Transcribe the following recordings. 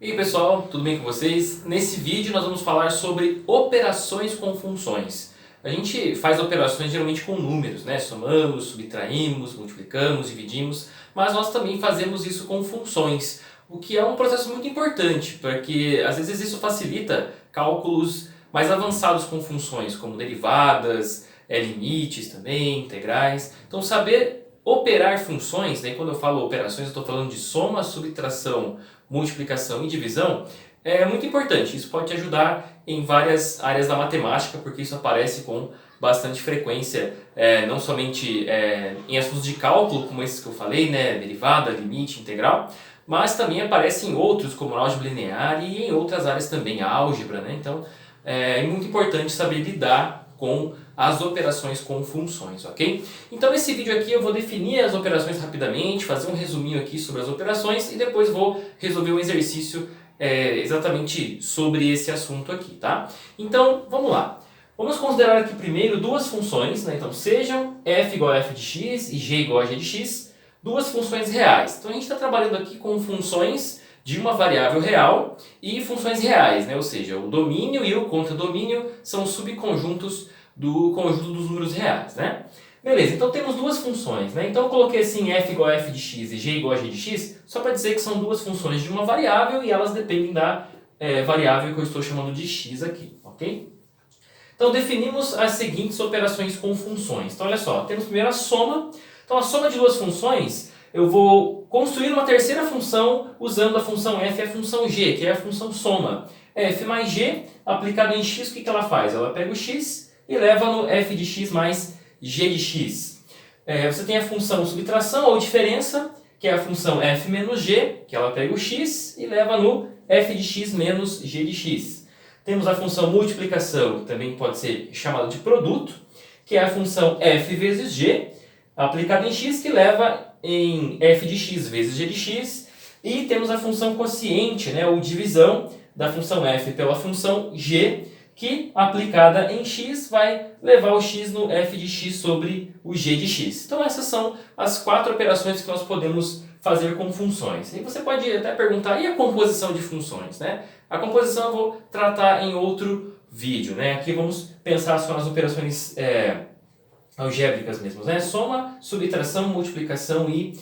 E aí pessoal, tudo bem com vocês? Nesse vídeo nós vamos falar sobre operações com funções. A gente faz operações geralmente com números, né? Somamos, subtraímos, multiplicamos, dividimos, mas nós também fazemos isso com funções, o que é um processo muito importante, porque às vezes isso facilita cálculos mais avançados com funções, como derivadas, limites também, integrais. Então saber operar funções, né? Quando eu falo operações eu estou falando de soma, subtração, multiplicação e divisão, é muito importante. Isso pode te ajudar em várias áreas da matemática, porque isso aparece com bastante frequência, não somente em assuntos de cálculo, como esses que eu falei, né, derivada, limite, integral, mas também aparece em outros, como álgebra linear e em outras áreas também, a álgebra, né? Então é muito importante saber lidar com as operações com funções, ok? Então nesse vídeo aqui eu vou definir as operações rapidamente, fazer um resuminho aqui sobre as operações e depois vou resolver um exercício exatamente sobre esse assunto aqui, tá? Então vamos lá. Vamos considerar aqui primeiro duas funções, né? Então sejam f igual a f de x e g igual a g de x, duas funções reais. Então a gente está trabalhando aqui com funções de uma variável real e funções reais, né? Ou seja, o domínio e o contradomínio são subconjuntos do conjunto dos números reais, né? Beleza, então temos duas funções, né? Então eu coloquei assim f igual a f de x e g igual a g de x, só para dizer que são duas funções de uma variável e elas dependem da variável que eu estou chamando de x aqui, ok? Então definimos as seguintes operações com funções. Então olha só, temos primeiro a soma. Então a soma de duas funções, eu vou construir uma terceira função usando a função f e a função g, que é a função soma. F mais g aplicado em x, o que ela faz? Ela pega o x e leva no f de x mais g de x. Você tem a função subtração ou diferença, que é a função f menos g, que ela pega o x e leva no f de x menos g de x. Temos a função multiplicação, que também pode ser chamada de produto, que é a função f vezes g, aplicada em x, que leva em f de x vezes g de x. E temos a função quociente, né, ou divisão, da função f pela função g, que aplicada em x vai levar o x no f de x sobre o g de x. Então essas são as quatro operações que nós podemos fazer com funções. E você pode até perguntar, e a composição de funções, né? A composição eu vou tratar em outro vídeo, né? Aqui vamos pensar só nas operações algébricas mesmo, né? Soma, subtração, multiplicação e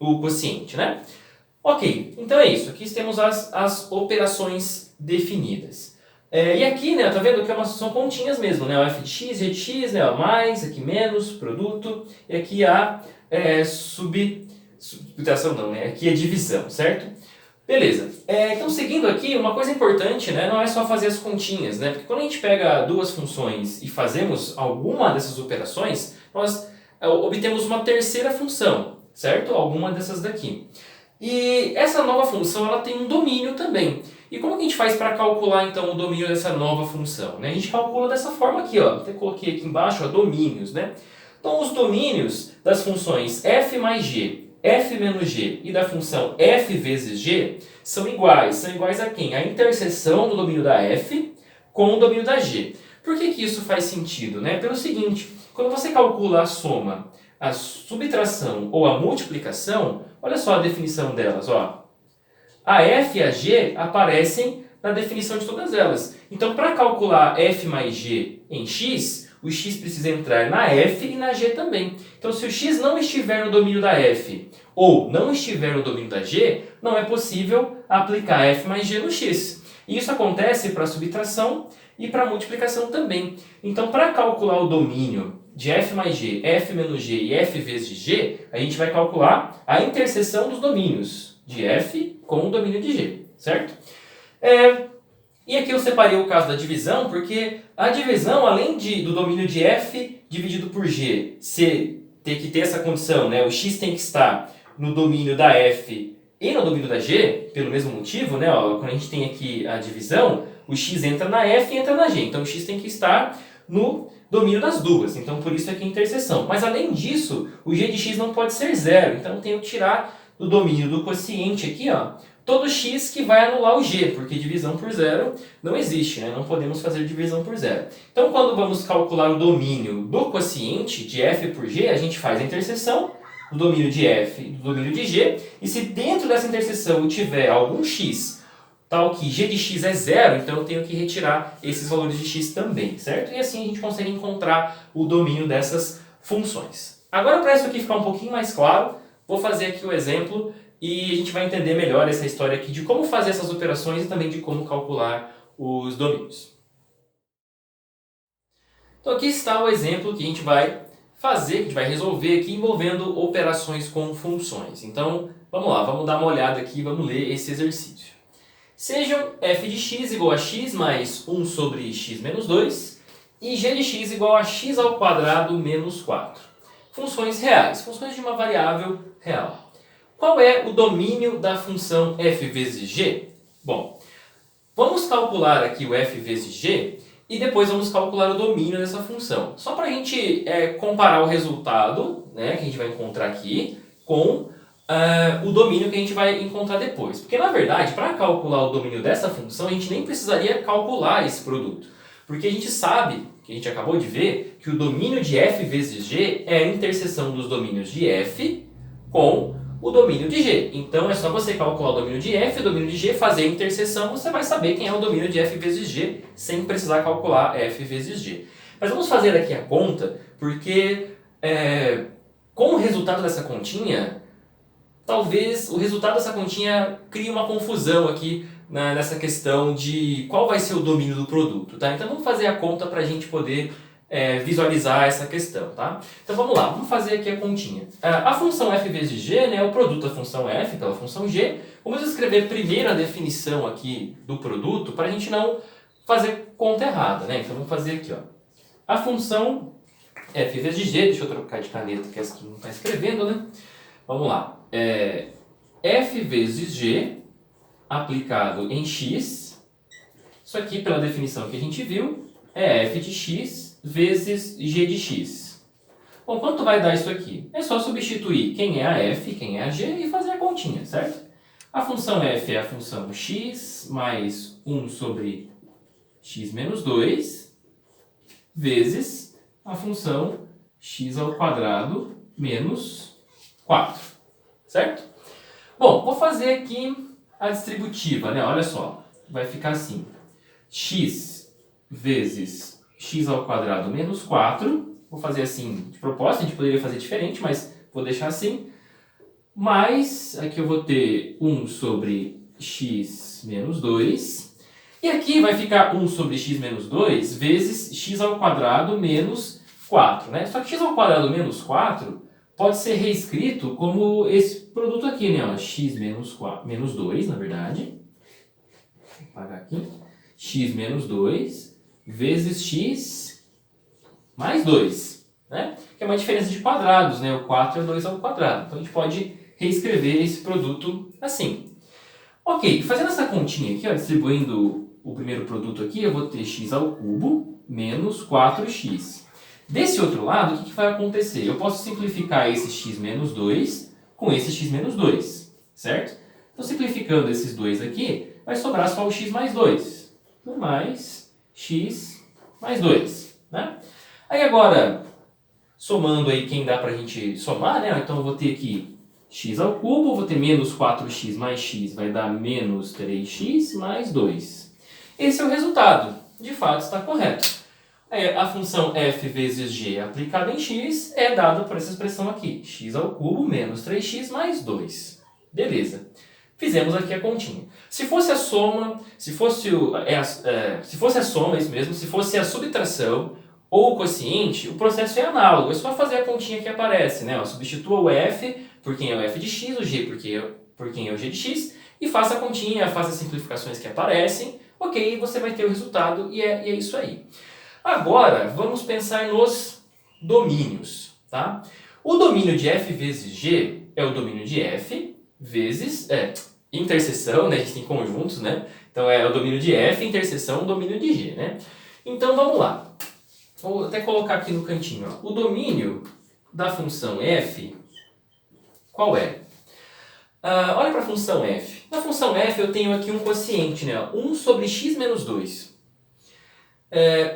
o quociente, né? Ok, então é isso. Aqui temos as operações definidas. E aqui, né, tá vendo que são continhas mesmo, né? O f de x, g de x, né? O mais, aqui menos, produto. E aqui a subtração não, né? Aqui a divisão, certo? Beleza. Então, seguindo aqui, uma coisa importante, né, não é só fazer as continhas, né? Porque quando a gente pega duas funções e fazemos alguma dessas operações, nós obtemos uma terceira função, certo? Alguma dessas daqui. E essa nova função ela tem um domínio também. E como que a gente faz para calcular então o domínio dessa nova função, né? A gente calcula dessa forma aqui, ó. Até coloquei aqui embaixo, ó, domínios, né? Então, os domínios das funções f mais g, f menos g e da função f vezes g são iguais. São iguais a quem? A interseção do domínio da f com o domínio da g. Por que isso faz sentido, né? Pelo seguinte, quando você calcula a soma, a subtração ou a multiplicação, olha só a definição delas, ó. A f e a g aparecem na definição de todas elas. Então, para calcular f mais g em x, o x precisa entrar na f e na g também. Então, se o x não estiver no domínio da f ou não estiver no domínio da g, não é possível aplicar f mais g no x. E isso acontece para a subtração e para a multiplicação também. Então, para calcular o domínio de f mais g, f menos g e f vezes g, a gente vai calcular a interseção dos domínios de f com o domínio de g, certo? E aqui eu separei o caso da divisão, porque a divisão, além do domínio de f dividido por g, ter que ter essa condição, né? O x tem que estar no domínio da f e no domínio da g, pelo mesmo motivo, né? Ó, quando a gente tem aqui a divisão, o x entra na f e entra na g. Então o x tem que estar no domínio das duas. Então por isso aqui a interseção. Mas além disso, o g de x não pode ser zero. Então eu tenho que tirar do domínio do quociente aqui, ó, todo x que vai anular o g, porque divisão por zero não existe, né? Não podemos fazer divisão por zero. Então, quando vamos calcular o domínio do quociente de f por g, a gente faz a interseção do domínio de f e do domínio de g, e se dentro dessa interseção eu tiver algum x tal que g de x é zero, então eu tenho que retirar esses valores de x também, certo? E assim a gente consegue encontrar o domínio dessas funções. Agora, para isso aqui ficar um pouquinho mais claro, vou fazer aqui o exemplo e a gente vai entender melhor essa história aqui de como fazer essas operações e também de como calcular os domínios. Então aqui está o exemplo que a gente vai fazer, que a gente vai resolver aqui envolvendo operações com funções. Então, vamos lá, vamos dar uma olhada aqui, vamos ler esse exercício. Sejam f de x igual a x mais 1 sobre x menos 2 e g de x igual a x ao quadrado menos 4. Funções reais, funções de uma variável real. Qual é o domínio da função f vezes g? Bom, vamos calcular aqui o f vezes g e depois vamos calcular o domínio dessa função. Só para a gente comparar o resultado, né, que a gente vai encontrar aqui com o domínio que a gente vai encontrar depois. Porque, na verdade, para calcular o domínio dessa função, a gente nem precisaria calcular esse produto. Porque a gente sabe, que a gente acabou de ver, que o domínio de f vezes g é a interseção dos domínios de f com o domínio de g. Então, é só você calcular o domínio de f e o domínio de g, fazer a interseção, você vai saber quem é o domínio de f vezes g, sem precisar calcular f vezes g. Mas vamos fazer aqui a conta, porque com o resultado dessa continha, talvez o resultado dessa continha crie uma confusão aqui nessa questão de qual vai ser o domínio do produto, tá? Então vamos fazer a conta para a gente poder visualizar essa questão, tá? Então vamos lá, vamos fazer aqui a continha. A função f vezes g, né, é o produto da função f pela função g. Vamos escrever primeiro a definição aqui do produto para a gente não fazer conta errada, né? Então vamos fazer aqui, ó. A função f vezes g, deixa eu trocar de caneta que essa aqui não está escrevendo, né? Vamos lá. F vezes g aplicado em x, isso aqui pela definição que a gente viu, é f de x vezes g de x. Bom, quanto vai dar isso aqui? É só substituir quem é a f, quem é a g e fazer a continha, certo? A função f é a função x mais 1 sobre x menos 2 vezes a função x ao quadrado menos 4, certo? Bom, vou fazer aqui a distributiva, né? Olha só, vai ficar assim, x vezes x ao quadrado menos 4, vou fazer assim de propósito, a gente poderia fazer diferente, mas vou deixar assim, mais, aqui eu vou ter 1 sobre x menos 2, e aqui vai ficar 1 sobre x menos 2 vezes x ao quadrado menos 4, né? Só que x ao quadrado menos 4 pode ser reescrito como esse produto aqui, né? Ó, x menos 2, na verdade. Vou apagar aqui. X menos 2 vezes x mais 2, né? Que é uma diferença de quadrados, né? O 4 é 2 ao quadrado. Então a gente pode reescrever esse produto assim. Ok, fazendo essa continha aqui, ó, distribuindo o primeiro produto aqui, eu vou ter x ao cubo menos 4x. Desse outro lado, o que vai acontecer? Eu posso simplificar esse x menos 2 com esse x menos 2, certo? Então, simplificando esses dois aqui, vai sobrar só o x mais 2. Então, mais x mais 2, né? Aí agora, somando aí quem dá pra gente somar, né? Então, eu vou ter aqui x ao cubo, vou ter menos 4x mais x, vai dar menos 3x mais 2. Esse é o resultado. De fato, está correto. A função f vezes g aplicada em x é dada por essa expressão aqui, x ao cubo menos 3x mais 2. Beleza. Fizemos aqui a continha. Se fosse a soma, se fosse a soma, isso mesmo, se fosse a subtração ou o quociente, o processo é análogo. É só fazer a continha que aparece, né? Substitua o f por quem é o f de x, o g por quem é o g de x, e faça a continha, faça as simplificações que aparecem, ok, você vai ter o resultado e é isso aí. Agora, vamos pensar nos domínios, tá? O domínio de f vezes g é o domínio de f vezes interseção, né? A gente tem conjuntos, né? Então é o domínio de f, interseção, domínio de g, né? Então vamos lá. Vou até colocar aqui no cantinho, ó. O domínio da função f, qual é? Olha para a função f. Na função f eu tenho aqui um quociente, né? 1 sobre x menos 2.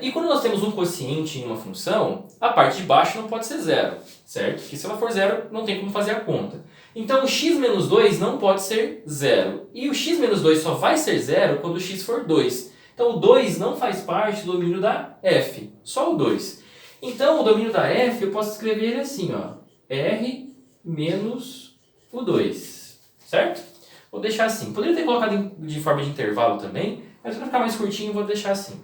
E quando nós temos um quociente em uma função, a parte de baixo não pode ser zero, certo? Porque se ela for zero, não tem como fazer a conta. Então o x menos 2 não pode ser zero. E o x menos 2 só vai ser zero quando o x for 2. Então o 2 não faz parte do domínio da f, só o 2. Então o domínio da f eu posso escrever ele assim, ó, r menos o 2, certo? Vou deixar assim. Poderia ter colocado de forma de intervalo também, mas para ficar mais curtinho eu vou deixar assim.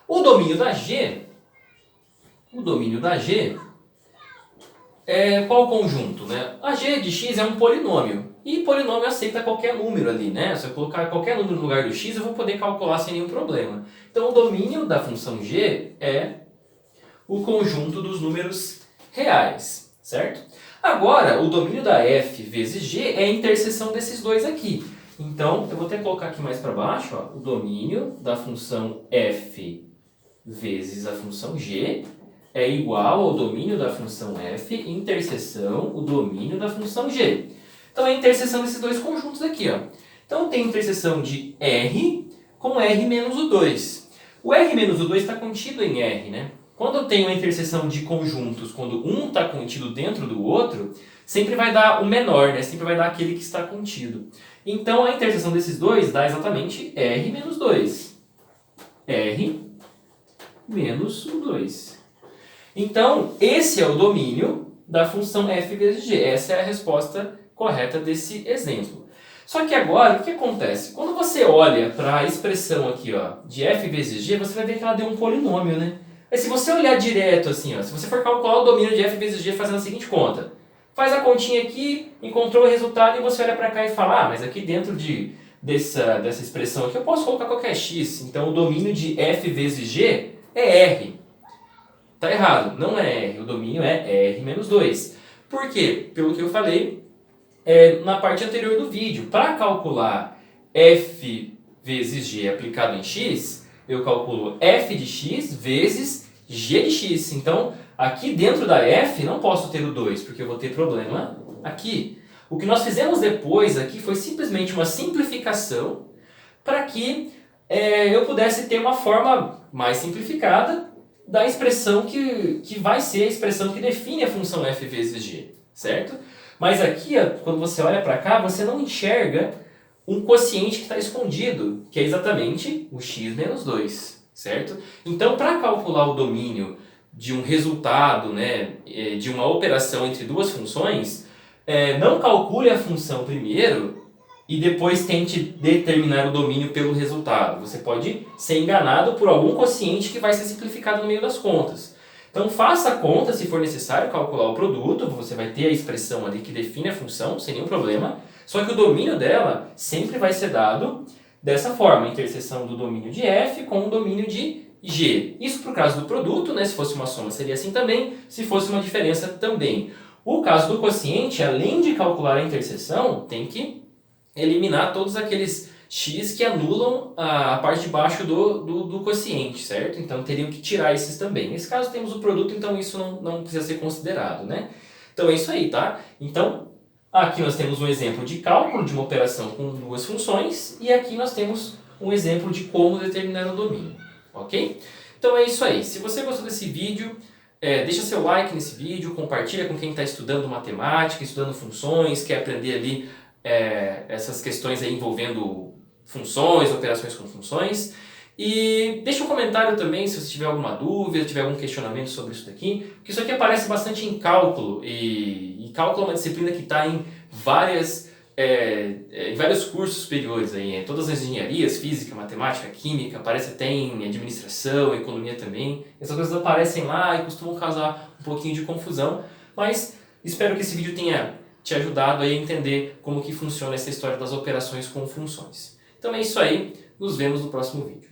O domínio da G é qual conjunto, né? A G de x é um polinômio. E polinômio aceita qualquer número ali, né? Se eu colocar qualquer número no lugar do x, eu vou poder calcular sem nenhum problema. Então o domínio da função g é o conjunto dos números reais, certo? Agora, o domínio da f vezes g é a interseção desses dois aqui. Então, eu vou até colocar aqui mais para baixo, ó, o domínio da função f vezes a função g é igual ao domínio da função f interseção o domínio da função g. Então é a interseção desses dois conjuntos aqui, ó. Então tem interseção de r com r menos o 2. O r menos o 2 está contido em r, né? Quando eu tenho a interseção de conjuntos, quando um está contido dentro do outro, sempre vai dar o menor, né? Sempre vai dar aquele que está contido. Então a interseção desses dois dá exatamente r menos 2. r menos o 2. Então, esse é o domínio da função f vezes g. Essa é a resposta correta desse exemplo. Só que agora, o que acontece? Quando você olha para a expressão aqui, ó, de f vezes g, você vai ver que ela deu um polinômio, né? Mas se você olhar direto assim, ó, se você for calcular o domínio de f vezes g fazendo a seguinte conta, faz a continha aqui, encontrou o resultado e você olha para cá e fala, mas aqui dentro dessa expressão aqui eu posso colocar qualquer x. Então, o domínio de f vezes g é r. Tá errado, não é r, o domínio é r menos 2. Por quê? Pelo que eu falei na parte anterior do vídeo. Para calcular f vezes g aplicado em x, eu calculo f de x vezes g de x. Então, aqui dentro da f não posso ter o 2, porque eu vou ter problema aqui. O que nós fizemos depois aqui foi simplesmente uma simplificação para que eu pudesse ter uma forma mais simplificada da expressão que vai ser a expressão que define a função f vezes g, certo? Mas aqui, quando você olha para cá, você não enxerga um quociente que está escondido, que é exatamente o x menos 2, certo? Então, para calcular o domínio de um resultado, né, de uma operação entre duas funções, não calcule a função primeiro e depois tente determinar o domínio pelo resultado. Você pode ser enganado por algum quociente que vai ser simplificado no meio das contas. Então faça a conta se for necessário calcular o produto, você vai ter a expressão ali que define a função, sem nenhum problema, só que o domínio dela sempre vai ser dado dessa forma, a interseção do domínio de f com o domínio de g. Isso para o caso do produto, né? Se fosse uma soma seria assim também, se fosse uma diferença também. O caso do quociente, além de calcular a interseção, tem que eliminar todos aqueles x que anulam a parte de baixo do quociente, certo? Então teriam que tirar esses também. Nesse caso temos o produto, então isso não precisa ser considerado, né? Então é isso aí, tá? Então aqui nós temos um exemplo de cálculo de uma operação com duas funções e aqui nós temos um exemplo de como determinar o domínio, ok? Então é isso aí. Se você gostou desse vídeo, deixa seu like nesse vídeo, compartilha com quem está estudando matemática, estudando funções, quer aprender ali essas questões aí envolvendo funções, operações com funções. E deixa um comentário também se você tiver alguma dúvida, tiver algum questionamento sobre isso daqui, porque isso aqui aparece bastante em cálculo, e cálculo é uma disciplina que está em vários cursos superiores, aí, em todas as engenharias, física, matemática, química, aparece até em administração, economia também. Essas coisas aparecem lá e costumam causar um pouquinho de confusão, mas espero que esse vídeo tenha te ajudado aí a entender como que funciona essa história das operações com funções. Então é isso aí, nos vemos no próximo vídeo.